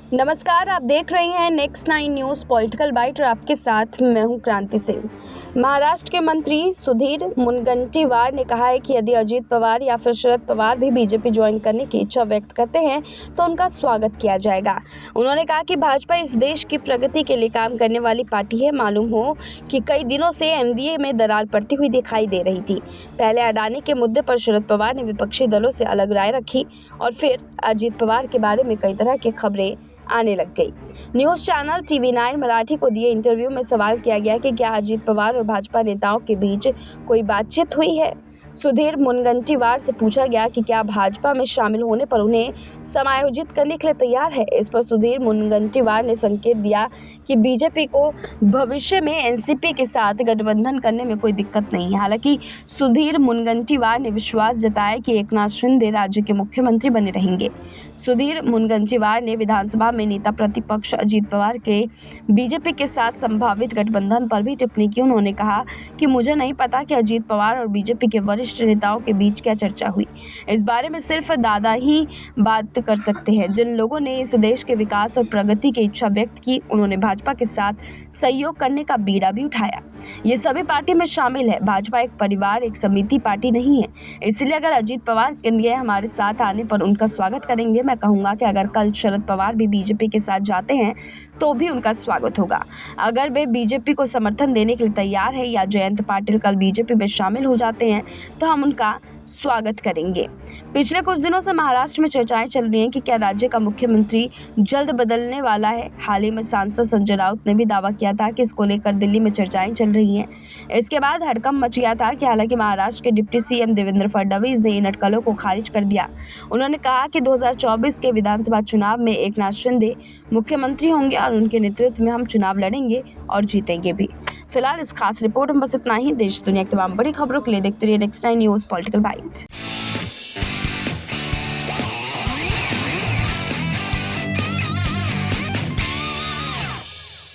नमस्कार, आप देख रहे हैं नेक्स्ट 9 न्यूज़ पॉलिटिकल बाइट और आपके साथ मैं हूं क्रांति सिंह। महाराष्ट्र के मंत्री सुधीर मुनगंटीवार ने कहा है कि यदि अजीत पवार या फिर शरद पवार भी बीजेपी ज्वाइन करने की इच्छा व्यक्त करते हैं तो उनका स्वागत किया जाएगा। उन्होंने कहा कि भाजपा इस देश की प्रगति के लिए काम करने वाली पार्टी है। मालूम हो कि कई दिनों से एमवीए में दरार पड़ती हुई दिखाई दे रही थी। पहले अडानी के मुद्दे पर शरद पवार ने विपक्षी दलों से अलग राय रखी और फिर अजीत पवार के बारे में कई तरह की खबरें आने लग गई। न्यूज चैनल TV9 मराठी को दिए इंटरव्यू में सवाल किया गया कि क्या अजीत पवार और भाजपा नेताओं के बीच कोई बातचीत हुई है। सुधीर मुनगंटीवार से पूछा गया कि क्या भाजपा में शामिल होने पर उन्हें समायोजित करने के लिए तैयार है। इस पर सुधीर मुनगंटीवार ने संकेत दिया कि बीजेपी को भविष्य में एनसीपी के साथ गठबंधन करने में कोई दिक्कत नहीं है। हालांकि सुधीर मुनगंटीवार ने विश्वास जताया कि एकनाथ शिंदे राज्य के मुख्यमंत्री बने रहेंगे। सुधीर मुनगंटीवार ने विधानसभा में नेता प्रतिपक्ष अजीत पवार के बीजेपी के साथ संभावित गठबंधन पर भी टिप्पणी की। उन्होंने कहा कि मुझे नहीं पता कि अजीत पवार और बीजेपी के वरिष्ठ नेताओं के बीच क्या चर्चा हुई। इस बारे में सिर्फ दादा ही बात कर सकते हैं। जिन लोगों ने इस देश के विकास और प्रगति की इच्छा व्यक्त की, उन्होंने भाजपा के साथ सहयोग करने का बीड़ा भी उठाया। ये सभी पार्टी में शामिल है। भाजपा एक परिवार, एक समिति पार्टी नहीं है। इसलिए अगर अजीत पवार के लिए हमारे साथ आने पर उनका स्वागत करेंगे। मैं कहूँगा कि अगर कल शरद पवार भी बीजेपी के साथ जाते हैं तो भी उनका स्वागत होगा। अगर वे बीजेपी को समर्थन देने के लिए तैयार है या जयंत पाटिल कल बीजेपी में शामिल हो जाते हैं तो हम उनका स्वागत करेंगे। पिछले कुछ दिनों से महाराष्ट्र में चर्चाएं चल रही हैं कि क्या राज्य का मुख्यमंत्री जल्द बदलने वाला है। हाल ही में सांसद संजय राउत ने भी दावा किया था कि इसको लेकर दिल्ली में चर्चाएं चल रही हैं। इसके बाद हड़कंप मच गया था कि हालांकि महाराष्ट्र के डिप्टी सीएम देवेंद्र फडणवीस ने इन अटकलों को खारिज कर दिया। उन्होंने कहा कि 2024 के विधानसभा चुनाव में एकनाथ शिंदे मुख्यमंत्री होंगे और उनके नेतृत्व में हम चुनाव लड़ेंगे और जीतेंगे भी। फिलहाल इस खास रिपोर्ट में बस इतना ही। देश दुनिया की तमाम बड़ी खबरों के लिए देखते रहिए नेक्स्ट 9 न्यूज़ पॉलिटिकल बाइट।